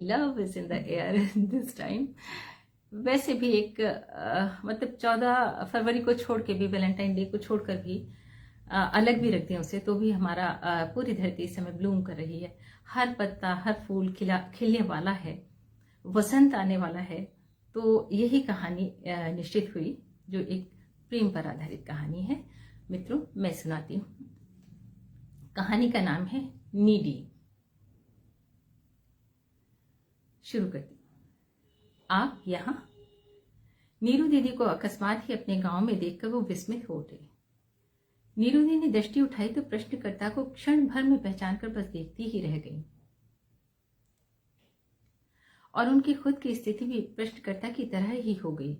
Love is in the air this time. वैसे भी एक मतलब 14 फरवरी को छोड़ के भी, वैलेंटाइन डे को छोड़कर भी अलग भी रख दें उसे, तो भी हमारा पूरी धरती इस समय ब्लूम कर रही है। हर पत्ता, हर फूल खिलने वाला है, वसंत आने वाला है। तो यही कहानी निश्चित हुई, जो एक प्रेम पर आधारित कहानी है। मित्रों, मैं सुनाती हूँ। कहानी का नाम है नीडी। शुरू करती हूँ। आप यहाँ? नीरू दीदी को अकस्मात ही अपने गांव में देखकर वो विस्मित हो उठे। नीरू दीदी ने दृष्टि उठाई तो प्रश्नकर्ता को क्षण भर में पहचान कर बस देखती ही रह गई, और उनकी खुद की स्थिति भी प्रश्नकर्ता की तरह ही हो गई।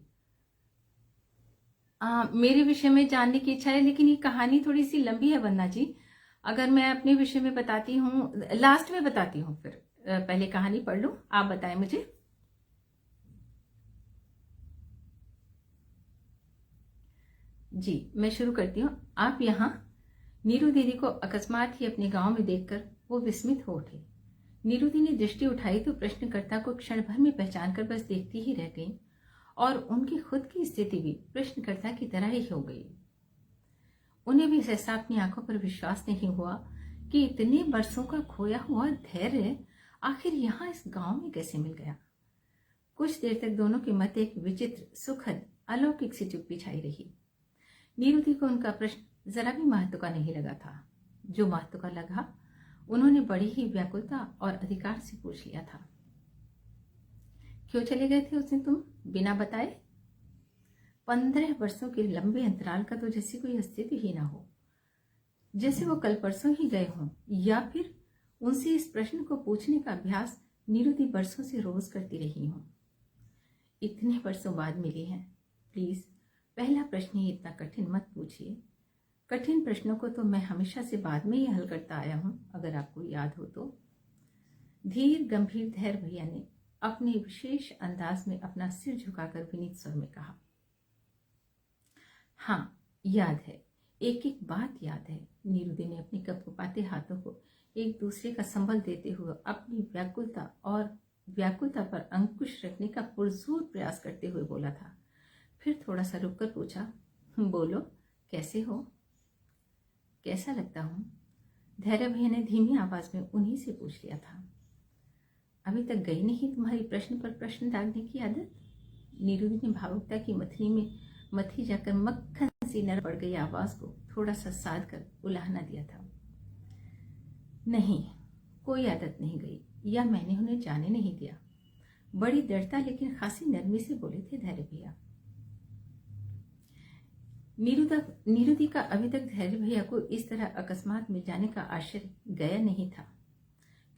मेरे विषय में जानने की इच्छा है, लेकिन ये कहानी थोड़ी सी लंबी है वंदना जी। अगर मैं अपने विषय में बताती हूँ, लास्ट में बताती हूँ, फिर पहले कहानी पढ़ लो। आप बताएं मुझे। जी, मैं शुरू करती हूँ। आप यहाँ? नीरू दीदी को अकस्मात ही अपने गांव में देखकर वो विस्मित हो उठे। नीरू दीदी ने दृष्टि उठाई तो प्रश्नकर्ता को क्षण भर में पहचान कर बस देखती ही रह गई, और उनकी खुद की स्थिति भी प्रश्नकर्ता की तरह ही हो गई। उन्हें भी सहसा अपनी आंखों पर विश्वास नहीं हुआ कि इतने बरसों का खोया हुआ धैर्य आखिर यहाँ इस गांव में कैसे मिल गया। कुछ देर तक दोनों के मध्य एक विचित्र, सुखद, अलौकिक सी चुप्पी छाई रही। नीरू दी को उनका प्रश्न जरा भी महत्व का नहीं लगा था। जो महत्व का लगा, उन्होंने बड़ी ही व्याकुलता और अधिकार से पूछ लिया था। क्यों चले गए थे उस दिन तुम बिना बताए? 15 वर्षों के लंबे अंतराल का तो जैसे कोई अस्तित्व ही ना हो, जैसे वो कल परसों ही गए हों, या फिर उनसे इस प्रश्न को पूछने का अभ्यास नीरू दी बरसों से रोज करती रही हूं। इतने वर्षों बाद मिली हैं, प्लीज पहला प्रश्न ही इतना कठिन मत पूछिए। कठिन प्रश्नों को तो मैं हमेशा से बाद में ही हल करता आया हूं, अगर आपको याद हो तो। धीर गंभीर धैर्य भैया ने अपने विशेष अंदाज में अपना सिर झुकाकर विनीत स्वर में कहा। हाँ, याद है, एक एक बात याद है। नीरुदी ने अपने कपकपाते हाथों को एक दूसरे का संबल देते हुए अपनी व्याकुलता पर अंकुश रखने का पुरजोर प्रयास करते हुए बोला था। फिर थोड़ा सा रुककर पूछा, बोलो, कैसे हो? कैसा लगता हूं? धैर्य भैया ने धीमी आवाज में उन्हीं से पूछ लिया था। अभी तक गई नहीं तुम्हारी प्रश्न पर प्रश्न दागने की आदत? नीरुदी ने भावुकता की मथनी में मथी जाकर मक्खन सी नर पड़ गई आवाज को थोड़ा सा साध कर उलाहना दिया था। नहीं, कोई आदत नहीं गई, या मैंने उन्हें जाने नहीं दिया। बड़ी दृढ़ता लेकिन खासी नरमी से बोले थे धैर्य भैया। नीरुदी का अभी तक धैर्य भैया को इस तरह अकस्मात मिल जाने का आश्चर्य गया नहीं था।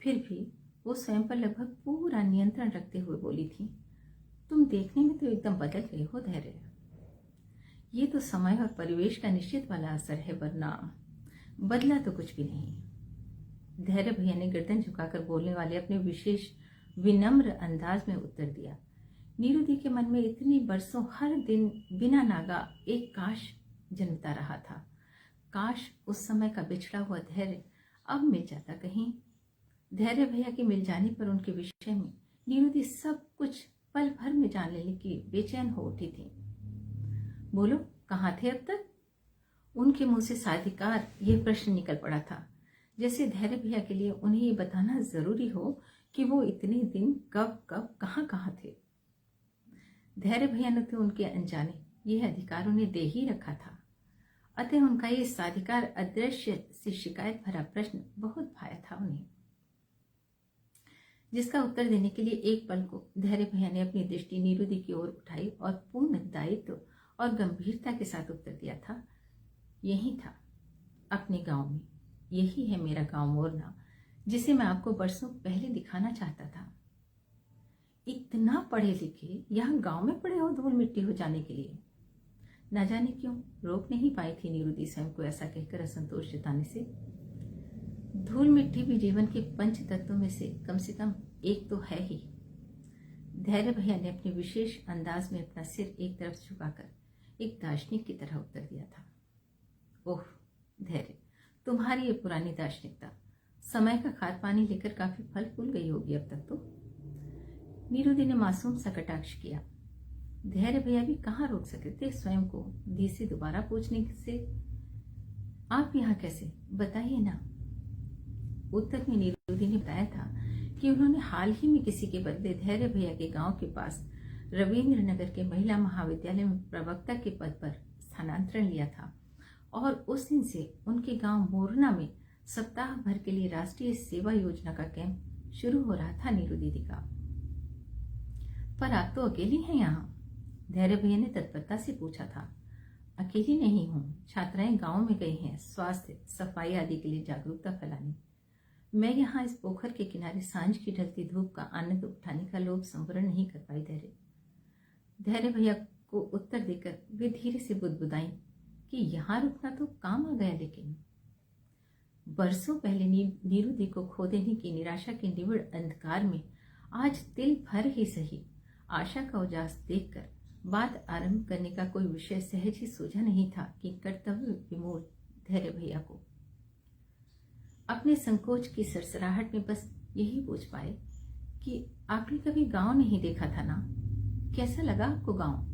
फिर भी वो स्वयं पर लगभग पूरा नियंत्रण रखते हुए बोली थी, तुम देखने में तो एकदम बदल गए हो धैर्य। ये तो समय और परिवेश का निश्चित वाला असर है, वरना बदला तो कुछ भी नहीं। धैर्य भैया ने गर्दन झुकाकर बोलने वाले अपने विशेष विनम्र अंदाज में उत्तर दिया। नीरुदी के मन में इतने बरसों हर दिन बिना नागा एक काश जन्मता रहा था। काश उस समय का बिछड़ा हुआ धैर्य अब मिल जाता कहीं। धैर्य भैया के मिल जाने पर उनके विषय में नीरुदी सब कुछ पल भर में जान लेने की बेचैन हो उठी थी। बोलो, कहाँ थे अब तक? उनके मुंह से साधिकार यह प्रश्न निकल पड़ा था, जैसे धैर्य भैया के लिए उन्हें ये बताना जरूरी हो कि वो इतने दिन कब कब कहाँ कहाँ थे। धैर्य भैया ने तो उनके अनजाने यह अधिकार उन्हें दे ही रखा था, अतः उनका ये साधिकार अदृश्य से शिकायत भरा प्रश्न बहुत भाया था उन्हें, जिसका उत्तर देने के लिए एक पल को धैर्य भैया ने अपनी दृष्टि नीरुदी की ओर उठाई और पूर्ण दायित्व और गंभीरता के साथ उत्तर दिया था। यही था, अपने गांव में। यही है मेरा गांव मोरना, जिसे मैं आपको बरसों पहले दिखाना चाहता था। इतना पढ़े लिखे यहाँ गांव में पड़े हो धूल मिट्टी हो जाने के लिए? न जाने क्यों रोक नहीं पाई थी नीरुदी स्वयं को ऐसा कहकर असंतोष जताने से। धूल मिट्टी भी जीवन के पंच तत्वों में से कम एक तो है ही। धैर्य भैया ने अपने विशेष अंदाज में अपना सिर एक तरफ झुकाकर एक दार्शनिक की तरह उत्तर दिया था। ओह धैर्य, तुम्हारी ये पुरानी दार्शनिकता समय का खाद पानी लेकर काफी फल फूल गई होगी अब तक तो। नीरुदी ने मासूम सा कटाक्ष किया। धैर्य भैया भी कहाँ रोक सके थे स्वयं को दी से दोबारा पूछने से। आप यहाँ कैसे, बताइए ना। उत्तर में नीरुदी ने बताया था कि उन्होंने हाल ही में किसी के बदले धैर्य भैया के गांव के पास रविंद्र नगर के महिला महाविद्यालय में प्रवक्ता के पद पर स्थानांतरण लिया था और उस दिन से उनके गांव मोरना में सप्ताह भर के लिए राष्ट्रीय सेवा योजना का कैंप शुरू हो रहा था नीरू दीदी का। पर आप तो अकेली हैं यहाँ, धैर्य भैया ने तत्परता से पूछा था। अकेली नहीं हूँ, छात्राएं गांव में गई हैं स्वास्थ्य सफाई आदि के लिए जागरूकता फैलाने। मैं यहाँ इस पोखर के किनारे सांझ की ढलती धूप का आनंद उठाने का लोभ संवरण नहीं कर पाई। धैर्य भैया को उत्तर देकर वे धीरे से बुदबुदाई कि यहाँ रुकना तो काम आ गया, लेकिन बरसों पहले नीरू दी को खो देने की निराशा के निविड़ अंधकार में आज दिल भर ही सही आशा का उजास देखकर बात आरंभ करने का कोई विषय सहज ही सूझा नहीं था कि कर्तव्य विमूढ़ धैर्य भैया को अपने संकोच की सरसराहट में बस यही पूछ पाए कि आपने कभी गांव नहीं देखा था ना, कैसा लगा आपको गांव?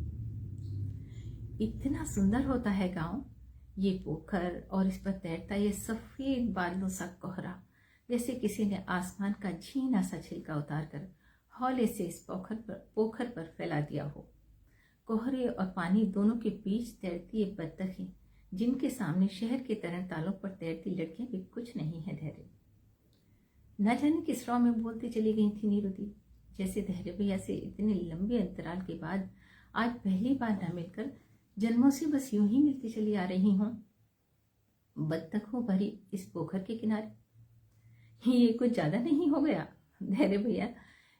इतना सुंदर होता है गांव, ये पोखर और इस पर तैरता ये सफेद बादलों सा कोहरा, जैसे किसी ने आसमान का झीना सा छिलका उतार कर हौले से इस पोखर पर फैला दिया हो। कोहरे और पानी दोनों के बीच तैरती ये बत्तखें, जिनके सामने शहर के तरण तालों पर तैरती लड़कियां भी कुछ नहीं है। धैर्य न जाने किस राव में बोलती चली गई थी नीरू दी, जैसे धैर्य भैया से इतने लंबे अंतराल के बाद आज पहली बार न मिलकर जन्मों से बस यूं ही मिलती चली आ रही हूं बत्तखों भरी इस पोखर के किनारे। ये कुछ ज्यादा नहीं हो गया? धैर्य भैया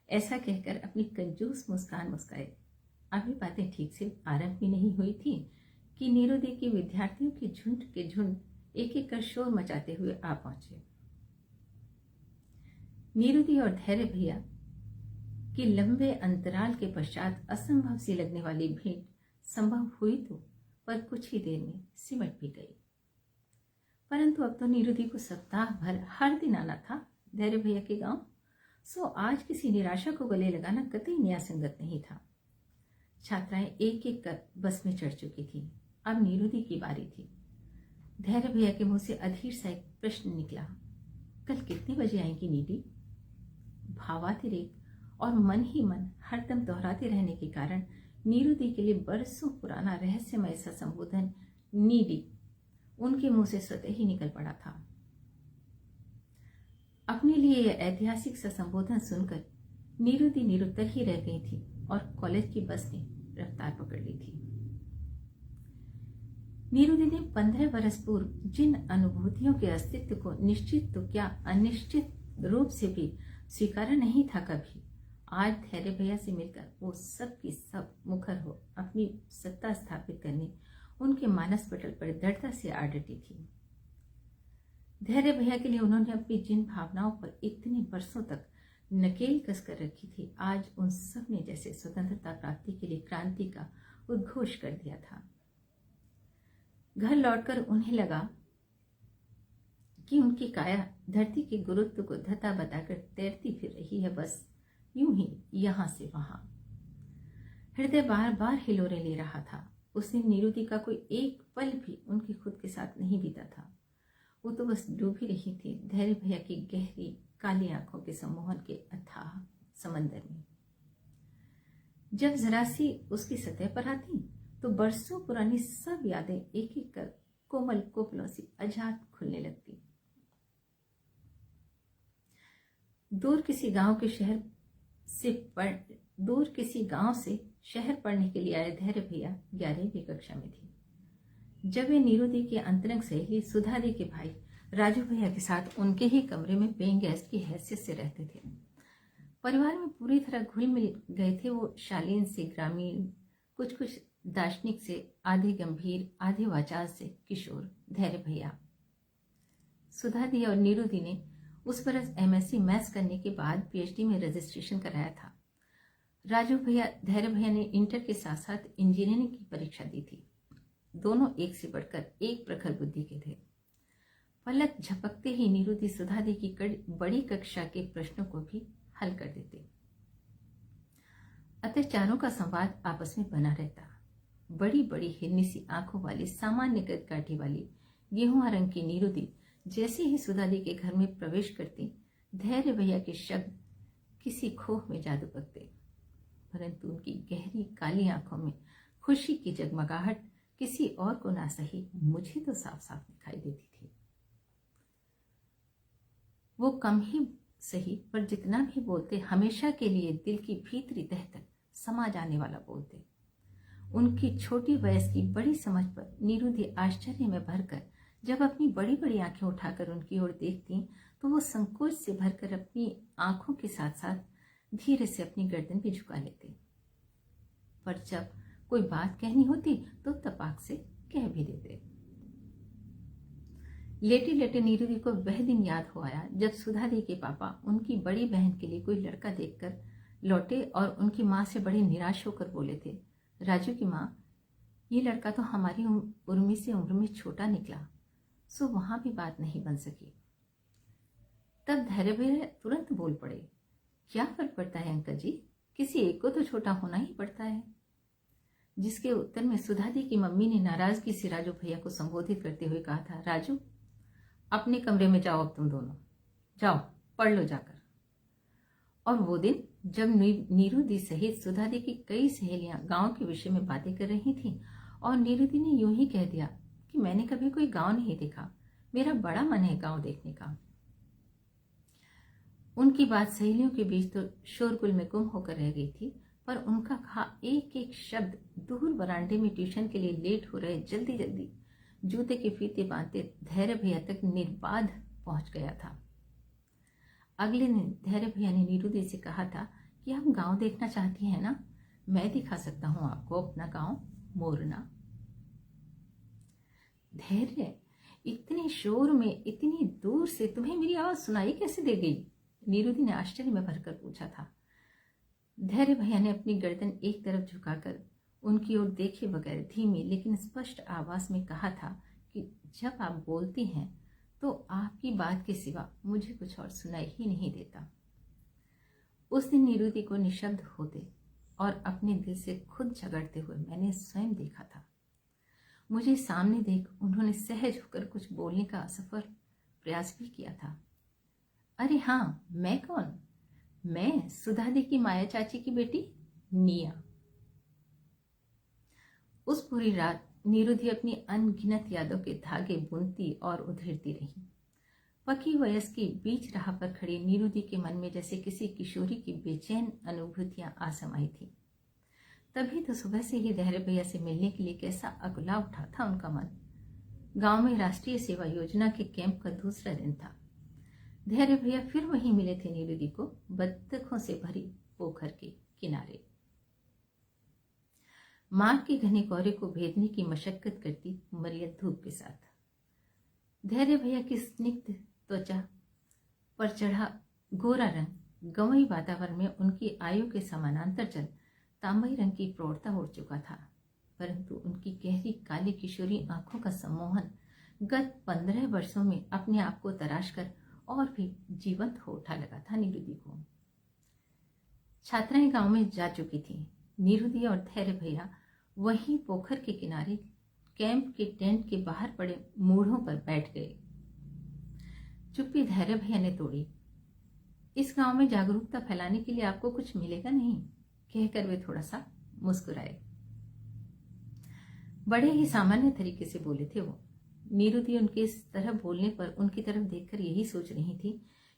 ऐसा कहकर अपनी कंजूस मुस्कान मुस्काए। अभी बातें ठीक से आरंभ भी नहीं हुई थी कि नीरू दी के विद्यार्थियों के झुंड एक एक कर शोर मचाते हुए आ पहुंचे। नीरू दी और धैर्य भैया कि लंबे अंतराल के पश्चात असंभव सी लगने वाली भेंट संभव हुई तो पर कुछ ही देर में सिमट भी गई। परंतु अब तो नीरू दी को सप्ताह भर हर दिन आना था धैर्य भैया के गांव, सो आज किसी निराशा को गले लगाना कतई न्यायसंगत नहीं था। छात्राएं एक एक कर बस में चढ़ चुकी थी। अब नीरू दी की बारी थी। धैर्य भैया के मुंह से अधीर सा एक प्रश्न निकला, कल कितने बजे आएंगी नीडी? भावातिरेक और मन ही मन हरदम दोहराते रहने के कारण नीरू दी के लिए बरसों पुराना रहस्यमय सा संबोधन नीडी उनके मुंह से स्वतः ही निकल पड़ा था। अपने लिए यह ऐतिहासिक सा संबोधन सुनकर नीरू दी निरुत्तर ही रह गई थी और कॉलेज की बस ने रफ्तार पकड़ ली थी। नीरू दी ने 15 वर्ष पूर्व जिन अनुभूतियों के अस्तित्व को निश्चित तो क्या अनिश्चित रूप से भी स्वीकारा नहीं था कभी, आज धैर्य भैया से मिलकर वो सब की सब मुखर हो अपनी सत्ता स्थापित करने उनके मानस पटल पर दृढ़ता से आ डटी थी। धैर्य भैया के लिए उन्होंने अपनी जिन भावनाओं पर इतने वर्षों तक नकेल कसकर रखी थी, आज उन सब ने जैसे स्वतंत्रता प्राप्ति के लिए क्रांति का उद्घोष कर दिया था। घर लौटकर उन्हें लगा कि उनकी काया धरती के गुरुत्व को धता बताकर तैरती फिर रही है, बस यूं ही यहां से वहां। हृदय बार बार हिलोरे ले रहा था। उस दिन नीरू दी का कोई एक पल भी उनके खुद के साथ नहीं बीता था। वो तो बस डूबी रही थी धैर्य भैया की गहरी काली आंखों के सम्मोहन के अथाह समंदर में। जब जरा सी उसकी सतह पर आती तो बरसों पुरानी सब यादें एक एक कर कोमल कोपलों से अजात खुलने लगती। दूर किसी गांव से शहर पढ़ने के लिए आए धैर्य भैया 11वीं कक्षा में थे जब वे नीरू दी की अंतरंग सहेली सुधा दी के भाई राजू भैया के साथ उनके ही कमरे में पेइंग गेस्ट की हैसियत से रहते थे। परिवार में पूरी तरह घुल मिल गए थे वो शालीन से ग्रामीण, कुछ दार्शनिक से, आधे गंभीर आधे वाचाल से किशोर धैर्य भैया। सुधा दी और नीरू दी ने उस बरस MSc मैथ्स करने के बाद PhD में रजिस्ट्रेशन कराया था। राजू भैया धैर्य भैया ने इंटर के साथ साथ इंजीनियरिंग की परीक्षा दी थी। दोनों एक से बढ़कर एक प्रखर बुद्धि के थे। पलक झपकते ही नीरू दी सुधा दी की बड़ी कक्षा के प्रश्नों को भी हल कर देते। अतः चारों का संवाद आपस में बना रहता। बड़ी बड़ी हिरनी सी आंखों वाली, सामान्य कद काठी वाली, गेहुआ रंग की नीरू दी जैसे ही सुधा दी के घर में प्रवेश करती, धैर्य भैया के शब्द किसी खोह में जादू बकते। परंतु उनकी गहरी काली आंखों में खुशी की जगमगाहट किसी और को ना सही, मुझे तो साफ साफ दिखाई देती थी। वो कम ही सही, पर जितना भी बोलते हमेशा के लिए दिल की भीतरी तह तक समा जाने वाला बोलते। उनकी छोटी वयस की बड़ी समझ पर नीरू दी आश्चर्य में भरकर जब अपनी बड़ी बड़ी आंखें उठाकर उनकी ओर देखती, तो वो संकोच से भरकर अपनी आंखों के साथ साथ धीरे से अपनी गर्दन भी झुका लेते। पर जब कोई बात कहनी होती तो तपाक से कह भी देते। लेटे लेटे नीरू दी को वह दिन याद हो आया जब सुधा दी के पापा उनकी बड़ी बहन के लिए कोई लड़का देखकर लौटे और उनकी माँ से बड़े निराश होकर बोले थे, राजू की माँ, ये लड़का तो हमारी उर्मी से उम्र में छोटा निकला। सो वहां भी बात नहीं बन सकी। तब धैर्य भैया तुरंत बोल पड़े, क्या फर्क पड़ता है अंकल जी, किसी एक को तो छोटा होना ही पड़ता है। जिसके उत्तर में सुधा दी की मम्मी ने नाराजगी से राजू भैया को संबोधित करते हुए कहा था, राजू अपने कमरे में जाओ, अब तुम दोनों जाओ, पढ़ लो जाकर। और वो दिन जब नीरू दी सहित सुधा दी की कई सहेलियां गांव के विषय में बातें कर रही थीं और नीरू दी ने यूं ही कह दिया कि मैंने कभी कोई गांव नहीं देखा, मेरा बड़ा मन है गांव देखने का। उनकी बात सहेलियों के बीच तो शोरगुल में गुम होकर रह गई थी, पर उनका कहा एक एक शब्द दूर बरामदे में ट्यूशन के लिए लेट हो रहे जल्दी जल्दी जूते के फीते बांधते धैर्य भैया तक निर्बाध पहुंच गया था। अगले दिन धैर्य भैया ने नीरू दी से कहा था कि आप गांव देखना चाहती हैं ना, मैं दिखा सकता हूं आपको अपना गांव मोरना। धैर्य, इतने शोर में इतनी दूर से तुम्हें मेरी आवाज सुनाई कैसे दे गई? नीरू दी ने आश्चर्य में भरकर पूछा था। धैर्य भैया ने अपनी गर्दन एक तरफ झुकाकर उनकी ओर देखे बगैर धीमी लेकिन स्पष्ट आवाज में कहा था कि जब आप बोलती हैं तो आपकी बात के सिवा मुझे कुछ और सुनाई ही नहीं देता। उस दिन नीरू दी को निशब्द होते और अपने दिल से खुद झगड़ते हुए मैंने स्वयं देखा था। मुझे सामने देख उन्होंने सहज होकर कुछ बोलने का असफल प्रयास भी किया था। अरे हाँ, मैं कौन? मैं सुधा दी की माया चाची की बेटी निया। उस पूरी रात नीरू दी अपनी अनगिनत यादों के धागे बुनती और उधेड़ती रही। पकी वयस की बीच राह पर खड़ी नीरू दी के मन में जैसे किसी किशोरी की बेचैन अनुभूतियां आ समाई थी। तभी तो सुबह से ही धैर्य भैया से मिलने के लिए कैसा अकुला उठा था उनका मन। गांव में राष्ट्रीय सेवा योजना के कैंप का दूसरा दिन था। धैर्य भैया फिर वहीं मिले थे नीरू दी को, बत्तखों से भरी पोखर के किनारे। माघ के घने कोहरे को भेदने की मशक्कत करती मरियत धूप के साथ। धैर्य भैया की स्निग्ध त्वचा पर चढ़ा गोरा रंग गंवई वातावरण में उनकी आयु के समानांतर चल तांबई रंग की प्रौढ़ता उड़ चुका था, परंतु उनकी गहरी काली किशोरी आंखों का सम्मोहन गत 15 वर्षों में अपने आप को तराश कर और भी जीवंत हो उठा लगा था नीरू दी को। छात्राएं गांव में जा चुकी थी। नीरू दी और धैर्य भैया वहीं पोखर के किनारे कैंप के टेंट के बाहर पड़े मूढ़ों पर बैठ गए। चुप्पी धैर्य भैया ने तोड़ी। इस गांव में जागरूकता फैलाने के लिए आपको कुछ मिलेगा नहीं, कहकर वे थोड़ा सा मुस्कुराए। बड़े ही सामान्य तरीके से बोले थे वो। नीरू दी उनके इस तरह बोलने पर उनकी तरफ देखकर यही सोच रही थी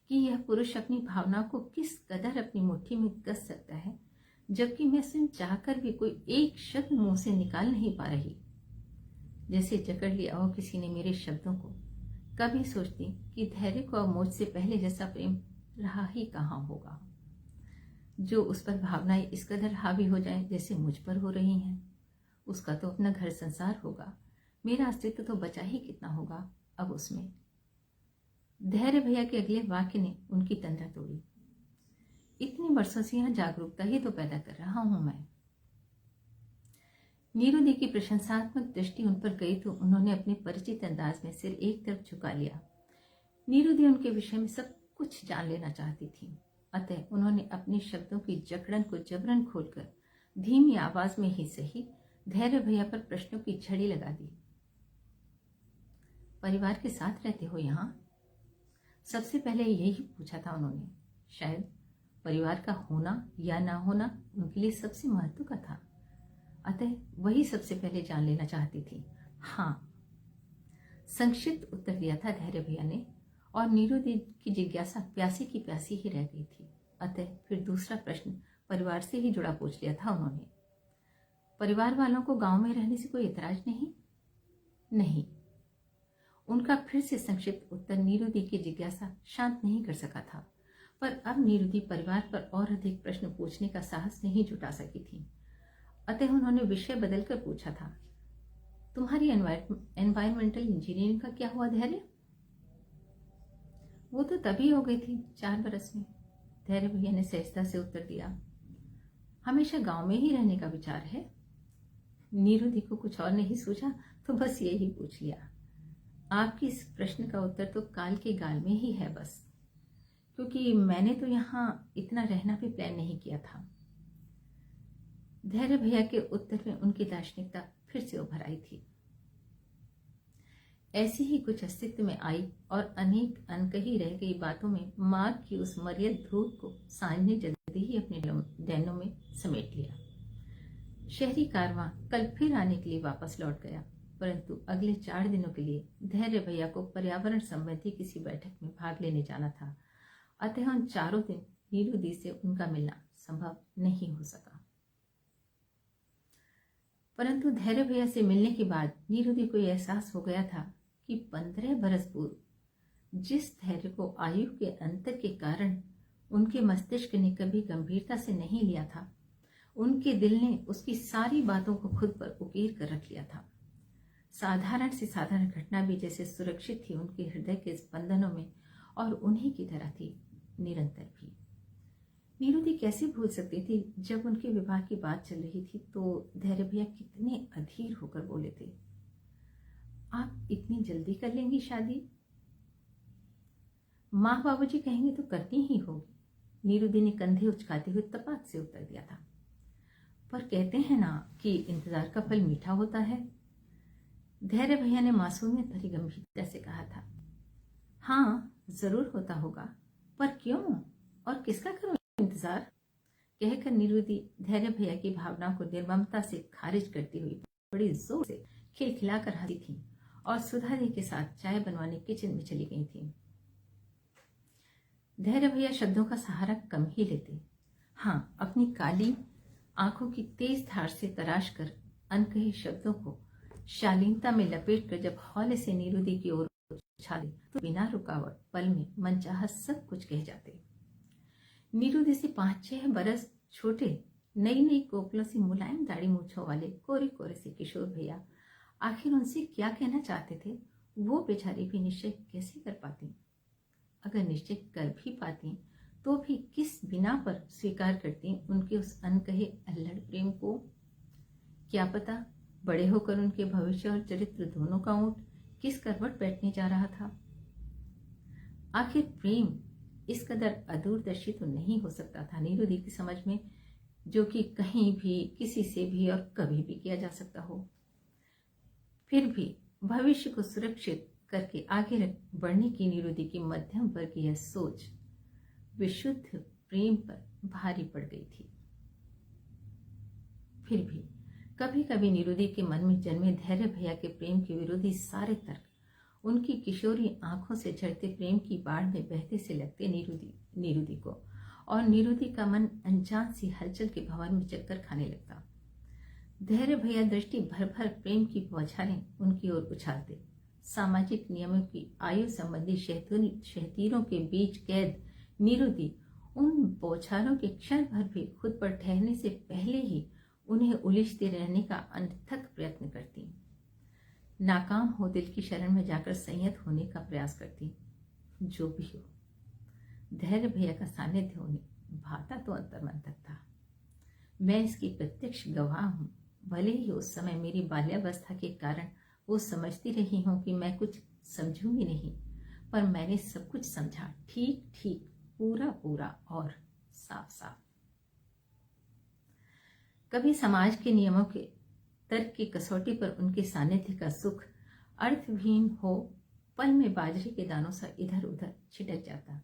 कि यह पुरुष अपनी भावनाओं को किस कदर अपनी मुट्ठी में कस सकता है, जबकि मैं स्वयं चाहकर भी कोई एक शब्द मुंह से निकाल नहीं पा रही। जैसे जकड़ लिया हो किसी ने मेरे शब्दों को। कभी सोचती कि धैर्य को अब मुझसे पहले जैसा प्रेम रहा ही कहाँ होगा, जो उस पर भावनाएं इस कदर हावी हो जाएं जैसे मुझ पर हो रही हैं। उसका तो अपना घर संसार होगा, मेरा अस्तित्व तो बचा ही कितना होगा अब उसमें। धैर्य भैया के अगले वाक्य ने उनकी तंद्रा तोड़ी। इतने वर्षों से यहां जागरूकता ही तो पैदा कर रहा हूं मैं। नीरू दी की प्रशंसात्मक दृष्टि उन पर गई तो उन्होंने अपने परिचित अंदाज में सिर एक तरफ झुका लिया। नीरू दी उनके विषय में सब कुछ जान लेना चाहती थी, अतः उन्होंने अपने शब्दों की जकड़न को जबरन खोलकर धीमी आवाज में ही सही धैर्य भैया पर प्रश्नों की झड़ी लगा दी। परिवार के साथ रहते हो यहाँ? सबसे पहले यही पूछा था उन्होंने। शायद परिवार का होना या ना होना उनके लिए सबसे महत्व का था, अतः वही सबसे पहले जान लेना चाहती थी। हाँ, संक्षिप्त उत्तर दिया था धैर्य भैया ने, और नीरू दी की जिज्ञासा प्यासी की प्यासी ही रह गई थी। अतः फिर दूसरा प्रश्न परिवार से ही जुड़ा पूछ लिया था उन्होंने। परिवार वालों को गांव में रहने से कोई इतराज नहीं? नहीं। उनका फिर से संक्षिप्त उत्तर नीरू दी की जिज्ञासा शांत नहीं कर सका था, पर अब नीरू दी परिवार पर और अधिक प्रश्न पूछने का साहस नहीं जुटा सकी थी। अतः उन्होंने विषय बदलकर पूछा था, तुम्हारी एनवायरमेंटल इंजीनियरिंग का क्या हुआ धैर्य? वो तो तभी हो गई थी 4 बरस में, धैर्य भैया ने सहजता से उत्तर दिया। हमेशा गांव में ही रहने का विचार है? नीरू दी को कुछ और नहीं सूझा तो बस यही पूछ लिया। आपकी इस प्रश्न का उत्तर तो काल के गाल में ही है बस, क्योंकि मैंने तो यहाँ इतना रहना भी प्लान नहीं किया था। धैर्य भैया के उत्तर में उनकी दार्शनिकता फिर से उभर आई थी। ऐसी ही कुछ अस्तित्व में आई और अनेक अनकही रह गई बातों में मार्ग की उस मर्याद धूप को सांझ ने जल्दी ही अपने डैनों में समेट लिया। शहरी कारवां कल फिर आने के लिए वापस लौट गया, परंतु अगले 4 दिनों के लिए धैर्य भैया को पर्यावरण संबंधी किसी बैठक में भाग लेने जाना था। अतः उन 4 दिन नीरू दी से उनका मिलना संभव नहीं हो सका। परंतु धैर्य भैया से मिलने के बाद नीरू दी को यह एहसास हो गया था कि 15 बरस पूर्व जिस धैर्य को आयु के अंतर के कारण उनके मस्तिष्क ने कभी गंभीरता से नहीं लिया था, उनके दिल ने उसकी सारी बातों को खुद पर उकेर कर रख लिया था। साधारण से साधारण घटना भी जैसे सुरक्षित थी उनके हृदय के स्पंदनों में, और उन्हीं की तरह थी निरंतर भी। नीरू दी कैसे भूल सकती थी जब उनके विवाह की बात चल रही थी तो धैर्य भैया कितने अधीर होकर बोले थे, आप इतनी जल्दी कर लेंगी शादी? माँ बाबूजी कहेंगे तो करनी ही होगी, नीरू दी ने कंधे उचकाते हुए तपाक से उत्तर दिया था। पर कहते हैं ना कि इंतजार का फल मीठा होता है, धैर्य भैया ने मासूमियत भरी गंभीरता से कहा था। हाँ, जरूर होता होगा, पर क्यों और किसका करूं इंतजार? कहकर नीरू दी धैर्य भैया की भावना को निर्ममता से खारिज करती हुई बड़ी जोर से खिलखिलाकर हंसी थी और सुधा दी के साथ चाय बनवाने किचन में चली गई थी। धैर्य भैया शब्दों का सहारा कम ही लेते। हाँ, अपनी काली आंखों की तेज धार से तराश कर अनकहे शब्दों को शालीनता में लपेट कर जब हौले से नीरू दी की ओर उछाले तो बिना रुकावट पल में मनचाहा सब कुछ कह जाते। नीरू दी से 5-6 बरस छोटे, नई नई कोपलों से मुलायम दाढ़ी मूछों वाले कोरे कोरे से किशोर भैया आखिर उनसे क्या कहना चाहते थे, वो बेचारी भी निश्चय कैसे कर पाती? अगर निश्चय कर भी पाती तो भी किस बिना पर स्वीकार करती उनके उस अनकहे अल्लड़ प्रेम को? क्या पता बड़े होकर उनके भविष्य और चरित्र दोनों का ऊंट किस करवट बैठने जा रहा था। आखिर प्रेम इस कदर अदूरदर्शी तो नहीं हो सकता था नीरू दी की समझ में, जो कि कहीं भी किसी से भी और कभी भी किया जा सकता हो। फिर भी भविष्य को सुरक्षित करके आगे बढ़ने की नीरू दी की मध्यम वर्ग की यह सोच विशुद्ध प्रेम पर भारी पड़ गई थी। फिर भी कभी कभी नीरू दी के मन में जन्मे धैर्य भैया के प्रेम के विरोधी सारे तर्क उनकी किशोरी आंखों से झड़ते प्रेम की बाढ़ में बहते से लगते नीरू दी को, और नीरू दी का मन अनजान सी हलचल के भंवर में चक्कर खाने लगता। धैर्य भैया दृष्टि भर भर प्रेम की बौछारें उनकी ओर उछालते। सामाजिक नियमों की आयु संबंधी शहतीरों के बीच कैद नीरू दी उन बौछारों के क्षण भर भी खुद पर ठहरने से पहले ही उन्हें उलिझते रहने का अनथक प्रयत्न करती। नाकाम हो दिल की शरण में जाकर संयत होने का प्रयास करती। जो भी हो, धैर्य भैया का सानिध्य उन्हें भाता तो अंतर्मन तक था। मैं इसकी प्रत्यक्ष गवाह हूं। भले ही उस समय मेरी बाल्यावस्था के कारण वो समझती रही हूं कि मैं कुछ समझूंगी नहीं, पर मैंने सब कुछ समझा, ठीक ठीक, पूरा पूरा, और साफ साफ। कभी समाज के नियमों के तर्क की कसौटी पर उनके सानिध्य का सुख अर्थहीन हो पल में बाजरे के दानों सा इधर उधर छिटक जाता,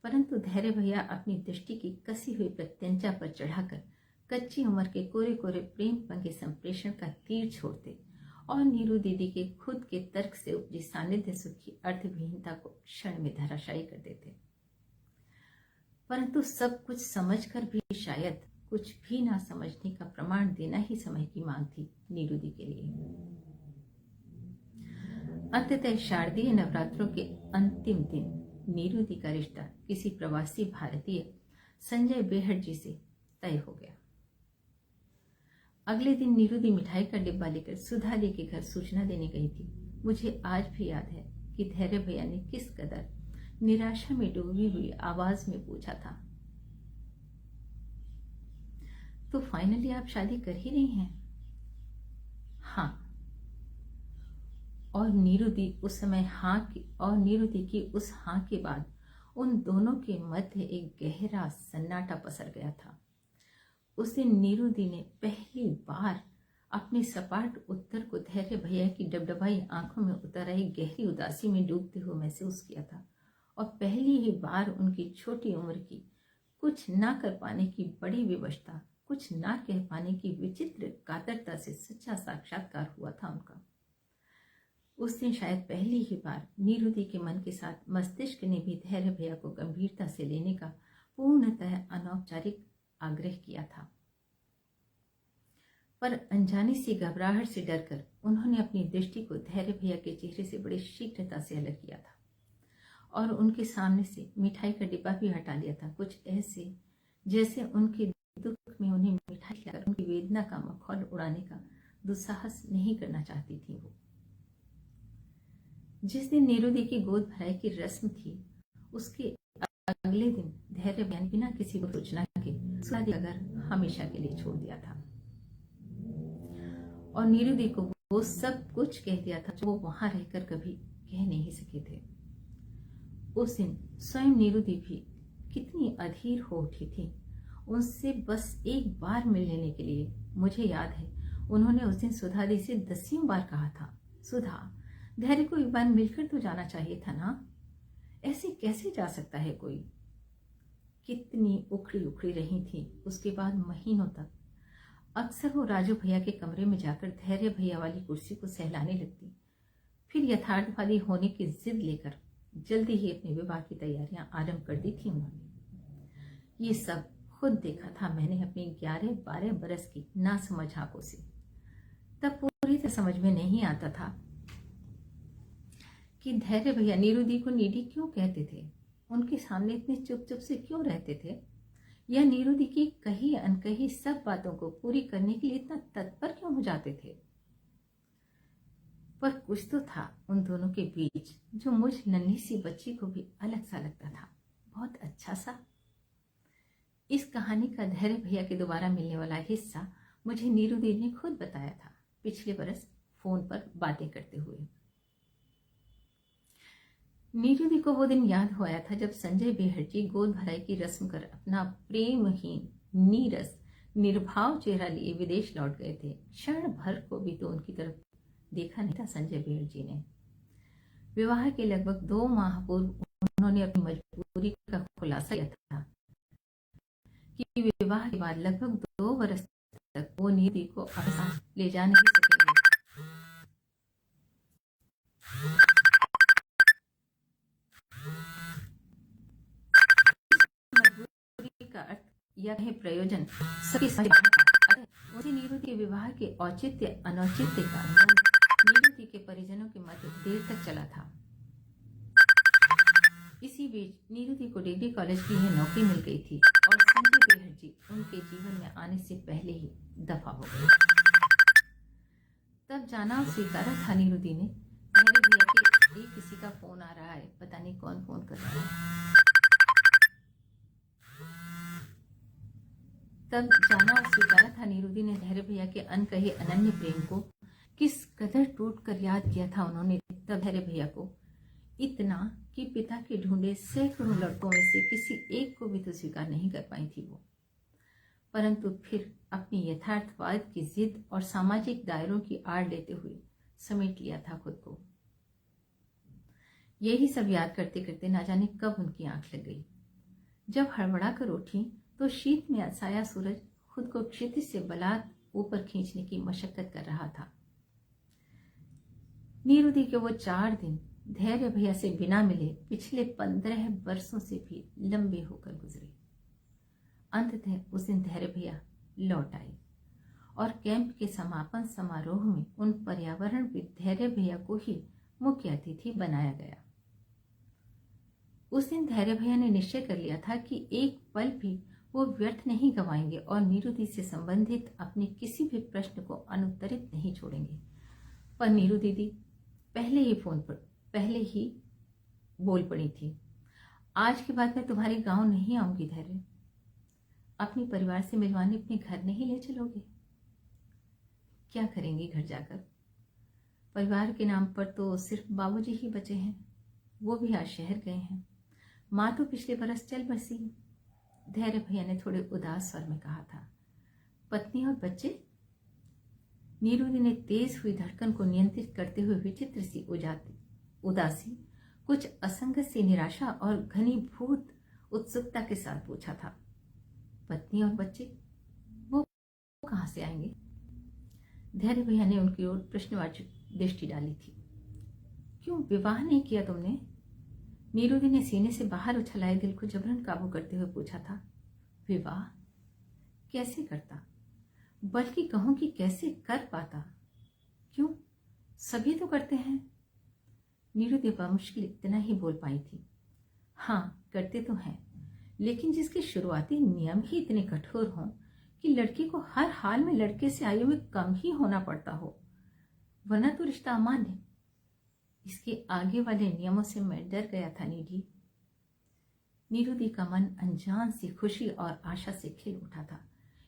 परंतु धैर्य भैया अपनी दृष्टि की कसी हुई प्रत्यंचा पर चढ़ाकर कच्ची उम्र के कोरे कोरे प्रेम के संप्रेषण का तीर छोड़ते और नीरू दीदी के खुद के तर्क से उपजी सानिध्य सुख की अर्थविहीनता को क्षण में धराशायी कर देते। परंतु सब कुछ समझकर भी शायद कुछ भी ना समझने का प्रमाण देना ही समय की मांग थी नीरू दी के लिए। अंततः शारदीय नवरात्रों के अंतिम दिन नीरू दी का रिश्ता किसी प्रवासी भारतीय संजय बेहड़ जी से तय हो गया। अगले दिन नीरू दी मिठाई का डिब्बा लेकर सुधा दी के घर सूचना देने गई थी। मुझे आज भी याद है कि धैर्य भैया ने किस कदर निराशा में डूबी हुई आवाज में पूछा था, तो फाइनली आप शादी कर ही रही हैं? हाँ। और नीरू दी उस समय नीरू दी की उस हाँ के बाद उन दोनों के मध्य एक गहरा सन्नाटा पसर गया था। उस दिन नीरू दी ने पहली बार अपने सपाट उत्तर को धैर्य भैया की डबडबाई आंखों में उतर आई गहरी उदासी में डूबते हुए महसूस किया था, और पहली ही बार उनकी छोटी उम्र की कुछ ना कर पाने की बड़ी विवशता, कुछ ना कह पाने की विचित्र कातरता से सच्चा साक्षात्कार हुआ था उनका। उस दिन शायद पहली ही बार नीरू दी के मन के साथ मस्तिष्क ने भी धैर्य भैया को गंभीरता से लेने का पूर्णतः अनौपचारिक आग्रह किया था, पर अनजानी सी घबराहट से डरकर उन्होंने अपनी दृष्टि को धैर्य भैया के चेहरे से बड़ी शीघ्रता से अलग किया था और उनके सामने से मिठाई का डिब्बा भी हटा लिया था, कुछ ऐसे जैसे उनके दुख में उन्हें मिठाई खिलाकर उनकी वेदना का मखौल उड़ाने का दुस्साहस नहीं करना चाहती थी वो। जिस दिन नीरू दी की गोद भराई की रस्म थी, उसके अगले दिन धैर्य भैया ने बिना किसी को सूचना के सुधा दी का घर हमेशा के लिए छोड़ दिया था और नीरू दी को वो सब कुछ कह दिया था जो वो वहां रहकर कभी कह नहीं सके थे। उस दिन स्वयं नीरू दी भी कितनी अधीर हो उठी थी उनसे बस एक बार मिल लेने के लिए। मुझे याद है उन्होंने उस दिन सुधा दी से 10वीं बार कहा था, सुधा, धैर्य को एक बार मिलकर तो जाना चाहिए था ना, ऐसे कैसे जा सकता है कोई। कितनी उखड़ी उखड़ी रही थी उसके बाद महीनों तक। अक्सर वो राजू भैया के कमरे में जाकर धैर्य भैया वाली कुर्सी को सहलाने लगती, फिर यथार्थवादी होने की जिद लेकर जल्दी ही अपने विवाह की तैयारियां आरंभ कर दी थी उन्होंने। ये सब खुद देखा था मैंने अपनी 11-12 बरस की नासमझ आंखों से। तब पूरी तरह समझ में नहीं आता था कि धैर्य भैया नीरू दी को नीडी क्यों कहते थे, उनके सामने इतने चुप चुप से क्यों रहते थे, या नीरू दी की कही अनकही सब बातों को पूरी करने के लिए इतना तत्पर क्यों हो जाते थे। पर कुछ तो था उन दोनों के बीच जो मुझ नन्ही सी बच्ची को भी अलग सा लगता था, बहुत अच्छा सा। इस कहानी का धैर्य भैया के दोबारा मिलने वाला हिस्सा मुझे नीरू दी ने खुद बताया था पिछले बरस फोन पर बातें करते हुए। नीरू दी को वो दिन याद हो आया था जब संजय बेहड़ जी गोद भराई की रस्म कर अपना प्रेमहीन नीरस निर्भाव चेहरा लिए विदेश लौट गए थे। क्षण भर को भी तो उनकी तरफ देखा नहीं था संजय बेहड़ जी ने। विवाह के लगभग 2 माह पूर्व उन्होंने अपनी मजबूरी का खुलासा किया था कि विवाह के बाद लगभग 2 वर्ष तक वो नीरू दी को अपने साथ ले जा नहीं सकेंगे। का अर्थ या प्रयोजन सभी मुझे नीरू के विवाह के औचित्य अनौचित्य का नीरू के परिजनों के मध्य देर तक चला था। इसी बीच नीरू को डिग्री कॉलेज की यह नौकरी मिल गई थी और संजय बेहड़ जी उनके जीवन में आने से पहले ही दफा हो गए। तब जाना स्वीकारा था नीरू ने। मेरे भैया के किसी का फोन आ रहा है, पता नहीं कौन फोन कर रहा है। तब जाना और स्वीकारा था नीरू ने धैर्य भैया के अनकहे अनन्य प्रेम को किस कदर टूट कर याद किया था उन्होंने तब धैर्य भैया को इतना कि पिता के ढूंढे सैकड़ों लड़कों में से किसी एक को भी तो स्वीकार नहीं कर पाई थी वो। परंतु फिर अपनी यथार्थवाद की जिद और सामाजिक दायरों की आड़ लेते हुए समेट लिया था खुद को। यही सब याद करते करते ना जाने कब उनकी आंख लग गई। जब हड़बड़ा कर उठी तो शीत में असाया सूरज खुद को क्षितिज से बलात् ऊपर खींचने की मशक्कत कर रहा था। नीरुदी के वो 4 दिन धैर्य भैया से बिना मिले पिछले 15 वर्षों से भी लंबे होकर गुजरे। अंततः उस दिन धैर्य भैया लौट आए और कैंप के समापन समारोह में उन पर्यावरणविद धैर्य भैया को ही मुख्य अतिथि बनाया गया। उस दिन धैर्य भैया ने निश्चय कर लिया था कि एक पल भी वो व्यर्थ नहीं गंवाएंगे और नीरुदी से संबंधित अपने किसी भी प्रश्न को अनुत्तरित नहीं छोड़ेंगे। पर नीरू दीदी पहले ही बोल पड़ी थी, आज के बाद मैं तुम्हारे गांव नहीं आऊंगी धैर्य। अपने परिवार से मिलवाने अपने घर नहीं ले चलोगे? क्या करेंगी घर जाकर? परिवार के नाम पर तो सिर्फ बाबूजी ही बचे हैं, वो भी आज शहर गए हैं। माँ तो पिछले बरस चल बसी। धैर्य भैया ने थोड़े उदास स्वर में कहा था। पत्नी और बच्चे? नीरुदी ने तेज हुई धड़कन को नियंत्रित करते हुए विचित्र सी उदासी, कुछ असंगत सी निराशा और घनीभूत उत्सुकता के साथ पूछा था। पत्नी और बच्चे वो कहां से आएंगे? धैर्य भैया ने उनकी ओर प्रश्नवाचक दृष्टि डाली थी। क्यों विवाह नहीं किया तुमने? नीरुदी ने सीने से बाहर उछलाए दिल को जबरन काबू करते हुए पूछा था। विवाह कैसे करता, बल्कि कहूं कि कैसे कर पाता? क्यों, सभी तो करते हैं। नीरुदी मुश्किल इतना ही बोल पाई थी। हाँ, करते तो हैं, लेकिन जिसके शुरुआती नियम ही इतने कठोर हों कि लड़की को हर हाल में लड़के से आयु में कम ही होना पड़ता हो, वरना तो रिश्ता अमान्य। इसके आगे वाले नियमों से मैं डर गया था निधि। नीरुदी का मन अनजान सी खुशी और आशा से खिल उठा था,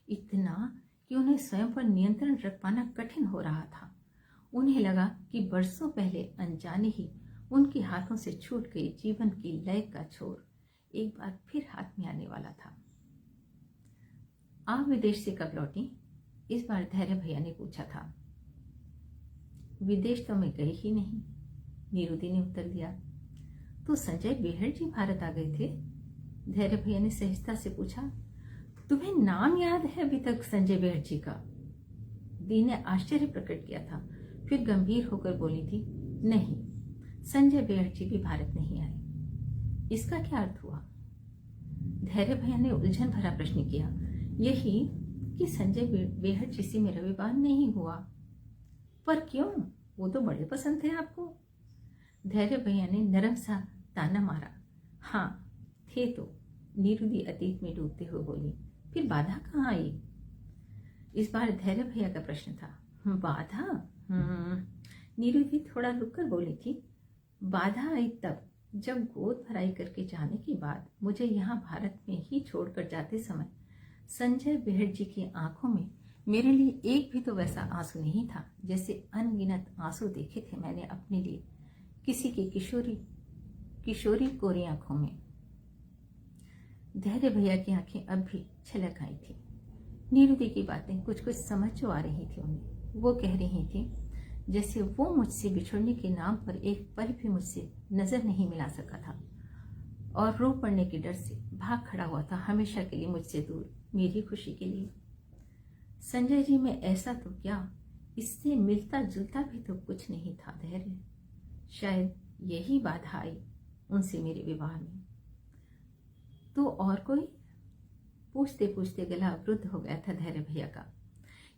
इतना कि उन्हें स्वयं पर नियंत्रण रख पाना कठिन हो रहा था। उन्हें लगा कि बरसों पहले अनजाने ही उनके हाथों से छूट गई जीवन की लय का छोर एक बार फिर हाथ में आने वाला था। आप विदेश से कब लौटी? इस बार धैर्य भैया ने पूछा था। विदेश तो मैं गई ही नहीं, नीरुदी ने उत्तर दिया। तो संजय बेहड़ जी भारत आ गए थे? धैर्य भैया ने सहजता से पूछा। तुम्हें नाम याद है अभी तक संजय बेहड़ जी का? दी ने आश्चर्य प्रकट किया था, फिर गंभीर होकर बोली थी, नहीं, संजय बेहड़ जी भी भारत नहीं आए। इसका क्या अर्थ हुआ? धैर्य भैया ने उलझन भरा प्रश्न किया। यही कि संजय बेहड़ जी से मेरा विवाह नहीं हुआ। पर क्यों? वो तो बड़े पसंद थे आपको। धैर्य भैया ने नरम सा ताना मारा। हाँ थे तो, नीरुदी अतीत में डूबते हुए बोली। फिर बाधा कहाँ आई? इस बार धैर्य भैया का प्रश्न था। बाधा? नीरुदी थोड़ा रुककर बोली थी। बाधा आई तब जब गोद भराई करके जाने के बाद मुझे यहाँ भारत में ही छोड़कर जाते समय संजय बेहड़ जी की आंखों में मेरे लिए एक भी तो वैसा आंसू नहीं था जैसे अनगिनत आंसू देखे थे मैंने अपने लिए किसी की किशोरी कोरी आंखों में। धैर्य भैया की आंखें अब भी छलक आई थी। नीरुदी की बातें कुछ कुछ समझ जो आ रही थी उन्हें। वो कह रही थी जैसे वो मुझसे बिछड़ने के नाम पर एक पल भी मुझसे नजर नहीं मिला सका था और रो पड़ने के डर से भाग खड़ा हुआ था हमेशा के लिए मुझसे दूर, मेरी खुशी के लिए। संजय जी में ऐसा तो क्या, इससे मिलता जुलता भी तो कुछ नहीं था धैर्य। शायद यही बाधा आई उनसे मेरे विवाह में। तो और कोई? पूछते पूछते गला अवरुद्ध हो गया था धैर्य भैया का।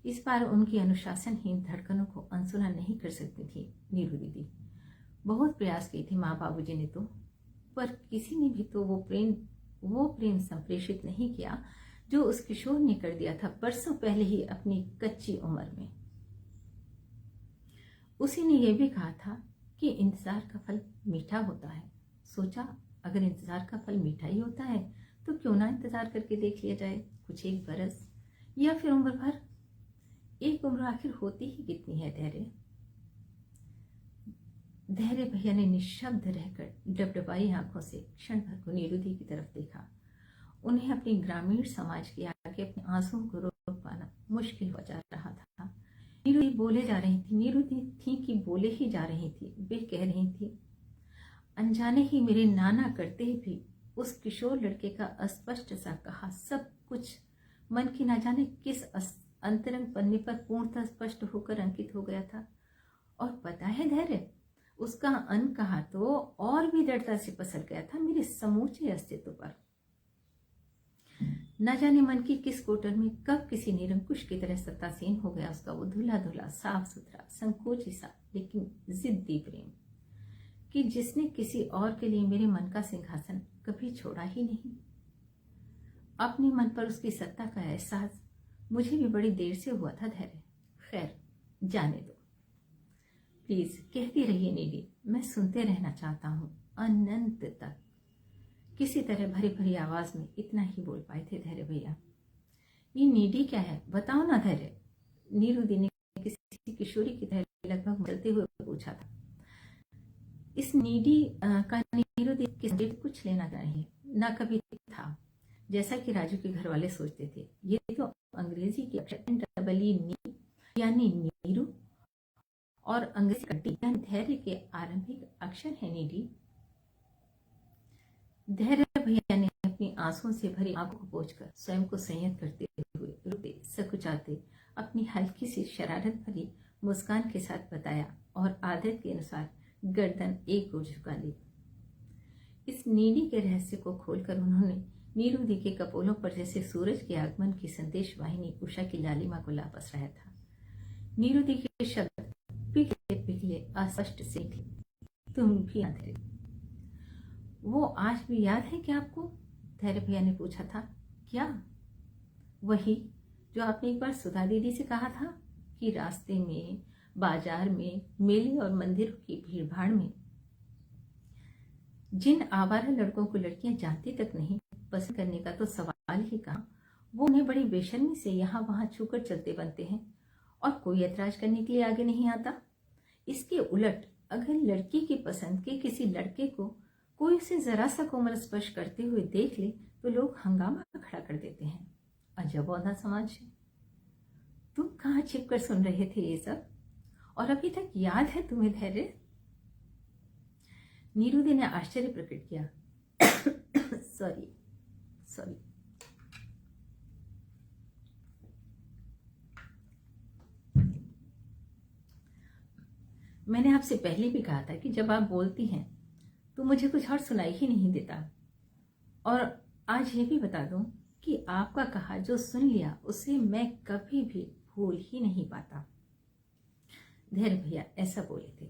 इस बार उनकी अनुशासनहीन धड़कनों को अनसुना नहीं कर सकती थी नीरू दीदी। बहुत प्रयास किए थे माँ बाबूजी ने तो, पर किसी ने भी तो वो प्रेम संप्रेषित नहीं किया जो उस किशोर ने कर दिया था बरसों पहले ही अपनी कच्ची उम्र में। उसी ने यह भी कहा था कि इंतजार का फल मीठा होता है। सोचा अगर इंतजार का फल मीठा ही होता है तो क्यों ना इंतजार करके देख लिया जाए, कुछ एक बरस या फिर उम्र भर। एक उम्र आखिर होती ही कितनी है धैर्य? धैर्य भैया ने निशब्द रहकर डबडबाई आंखों से क्षण भर को नीरुदी की तरफ देखा। उन्हें अपने ग्रामीण समाज के आगे अपने आंसुओं को रोक पाना मुश्किल हो जा रहा था। नीरुदी बोले जा रही थी, नीरुदी थी कि बोले ही जा रही थी। वे कह रही थी, अनजाने ही मेरे नाना करते भी उस किशोर लड़के का अस्पष्ट सा कहा सब कुछ मन की न जाने किस अंतरंग पन्ने पर पूर्णतः स्पष्ट होकर अंकित हो गया था। और पता है धैर्य, उसका अनकहा तो और भी दृढ़ता से पसर गया था मेरे समूचे अस्तित्व पर। न जाने मन की किस कोटर में कब किसी निरंकुश की तरह सत्तासीन हो गया उसका वो धुला धुला साफ सुथरा संकोची सा लेकिन जिद्दी प्रेम, कि जिसने किसी और के लिए मेरे मन का सिंहासन कभी छोड़ा ही नहीं। अपने मन पर उसकी सत्ता का एहसास मुझे भी बड़ी देर से हुआ था धैर्य। खैर जाने दो, प्लीज कहती रहिए नीडी, मैं सुनते रहना चाहता हूँ अनंत तक। किसी तरह भरी भरी आवाज में इतना ही बोल पाए थे धैर्य भैया। ये नीडी क्या है बताओ ना धैर्य, नीरुदी ने किसी किशोरी की तरह लगभग मचलते हुए पूछा था। इस नीडी का नीरुदी के कुछ लेना नहीं, ना कभी था, जैसा कि राजू के घर वाले सोचते थे। ये तो अंग्रेजी के अक्षर नी यानी नीरू और अंग्रेजी कड्डी यानी धैर्य के आरंभिक अक्षर है नीडी। धैर्य भैया ने अपनी आंसुओं से भरी आंखों को पोंछकर स्वयं को संयत करते हुए रुके सकुचाते अपनी हल्की सी शरारत भरी मुस्कान के साथ बताया और आदत के अनुसार गर्दन एक ओर झुका ली। इस नीडी के रहस्य को खोलकर उन्होंने नीरुदी के कपोलों पर जैसे सूरज के आगमन की संदेश वाहिनी उषा की लालिमा को लापस रहा था। नीरुदी के शब्द पिघले पिघले अस्पष्ट से निकले, तुम भी अंधेरे। वो आज भी याद है क्या आपको? धैर्य भैया ने पूछा था। क्या? वही जो आपने एक बार सुधा दीदी से कहा था कि रास्ते में, बाजार में, मेले और मंदिरों की भीड़ भाड़ में जिन आवारा लड़कों को लड़कियां जानती तक नहीं, पसंद करने का तो सवाल ही कहा, वो उन्हें बड़ी बेशर्मी से यहाँ वहां छूकर चलते बनते हैं और कोई ऐतराज करने के लिए आगे नहीं आता। इसके उलट अगर लड़की की पसंद के किसी लड़के को कोई उसे जरा सा कोमल स्पर्श करते हुए देख ले तो लोग हंगामा खड़ा कर देते हैं। अजब औंधा समाज है। तुम कहाँ छिप कर सुन रहे थे ये सब, और अभी तक याद है तुम्हें धैर्य? नीरुदी ने आश्चर्य प्रकट किया। सॉरी। मैंने आपसे पहले भी कहा था कि जब आप बोलती हैं तो मुझे कुछ और सुनाई ही नहीं देता। और आज ये भी बता दूं कि आपका कहा जो सुन लिया उसे मैं कभी भी भूल ही नहीं पाता। धैर्य भैया ऐसा बोले थे।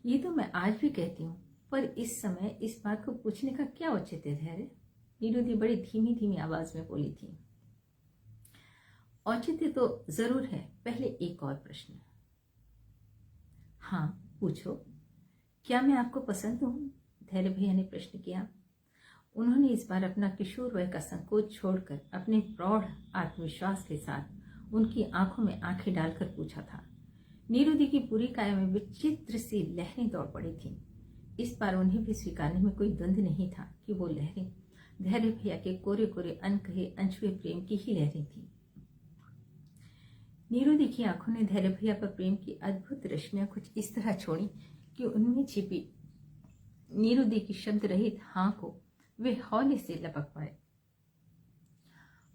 ये तो मैं आज भी कहती हूँ, पर इस समय इस बात को पूछने का क्या औचित्य है धैर्य? नीरुदी बड़ी धीमी धीमी आवाज में बोली थी। औचित्य तो जरूर है, पहले एक और प्रश्न। हाँ पूछो, क्या मैं आपको पसंद हूं? धैर्य भैया ने प्रश्न किया। उन्होंने इस बार अपना किशोर वय का संकोच छोड़कर अपने प्रौढ़ आत्मविश्वास के साथ उनकी आंखों में आंखें डालकर पूछा था। नीरुदी की पूरी काया में विचित्र सी लहरें दौड़ पड़ी थीं। इस बार उन्हें भी स्वीकारने में कोई द्वंद नहीं था कि वो लहरें धैर्य भैया के कोरे कोरे अनकहे अनछुए प्रेम की ही लहरें थीं। नीरुदी की आंखों ने धैर्य भैया पर प्रेम की अद्भुत रश्मियां कुछ इस तरह छोड़ी कि उनमें छिपी नीरुदी की शब्द रहित हाँ को वे हौले से लपक पाए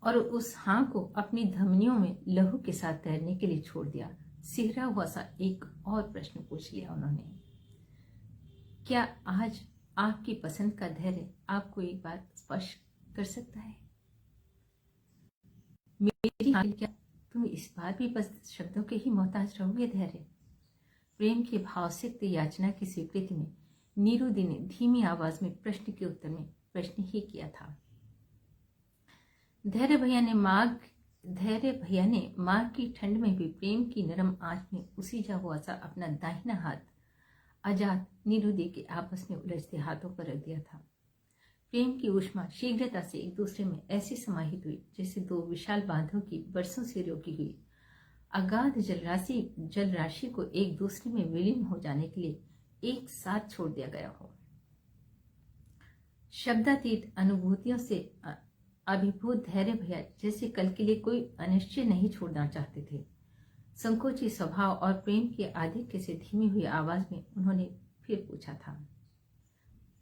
और उस हाँ को अपनी धमनियों में लहू के साथ तैरने के लिए छोड़ दिया। सिहरा हुआ सा एक और प्रश्न पूछ लिया उन्होंने। क्या आज आपकी पसंद का धैर्य आपको एक बार स्पर्श कर सकता है? मेरी क्या तुम इस बार भी बस शब्दों के ही मोहताज रहोगे धैर्य? प्रेम के भावसिक्त याचना की स्वीकृति में नीरुदी ने धीमी आवाज में प्रश्न के उत्तर में प्रश्न ही किया था। धैर्य भैया ने माघ की ठंड में भी प्रेम की नरम आंच में उसीजा हुआ सा अपना दाहिना हाथ आजाद नीरुदी के आपस में उलझते हाथों पर रख दिया था। प्रेम की ऊष्मा शीघ्रता से एक दूसरे में ऐसी समाहित हुई जैसे दो विशाल बांधों की बरसों से रोकी हुई अगाध जलराशि को एक दूसरे में विलीन हो जाने के लिए एक साथ छोड़ दिया गया हो। शब्दातीत अनुभूतियों से अभिभूत धैर्य भैया जैसे कल के लिए कोई अनिश्चय नहीं छोड़ना चाहते थे। संकोची स्वभाव और प्रेम के आधिक्य से धीमी हुई आवाज में उन्होंने फिर पूछा था,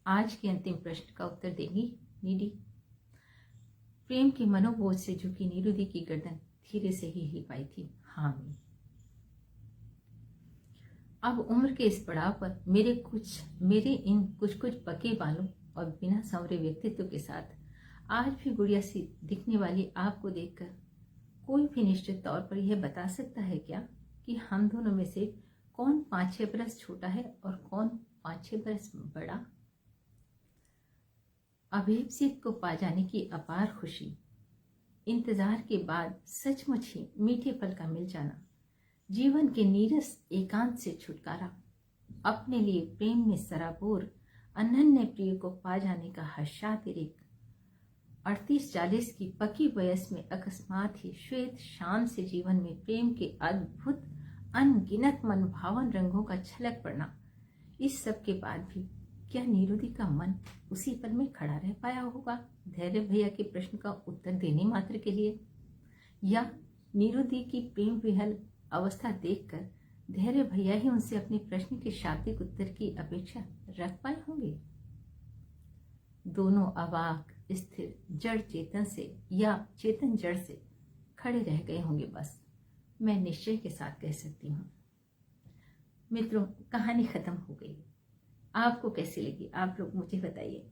आज के अंतिम प्रश्न का उत्तर देंगी नीडी? प्रेम के मनोबोध से झुकी नीरू दी की गर्दन धीरे से ही हिल पाई थी। हाँ मैं। अब उम्र के इस पड़ाव पर मेरे इन कुछ कुछ पके बालों और बिना संवरे व्यक्तित्व के साथ आज भी गुड़िया सी दिखने वाली आपको देखकर कोई भी निश्चित तौर पर यह बता सकता है क्या कि हम दोनों में से कौन 5-6 बरस छोटा है और कौन 5-6 बरस बड़ा? अभिप्सित को पा जाने की अपार खुशी, इंतजार के बाद सचमुच ही मीठे पल का मिल जाना, जीवन के नीरस एकांत से छुटकारा, अपने लिए प्रेम में सराबोर अनन्य प्रिय को पा जाने का हर्षातिरेक, 38-40 की पकी वयस में अकस्मात ही श्वेत शाम से जीवन में प्रेम के अद्भुत अनगिनत मनभावन रंगों का छलक पड़ना, इस सब के बाद भी क्या नीरू दी का मन उसी पल में खड़ा रह पाया होगा धैर्य भैया के प्रश्न का उत्तर देने मात्र के लिए? या नीरू दी की प्रेम विहल अवस्था देखकर धैर्य भैया ही उनसे अपने प्रश्न के शाब्दिक उत्तर की अपेक्षा रख पाए होंगे? दोनों अवाक स्थिर जड़ चेतन से या चेतन जड़ से खड़े रह गए होंगे। बस मैं निश्चय के साथ कह सकती हूँ। मित्रों, कहानी खत्म हो गई। आपको कैसी लगी आप लोग मुझे बताइए।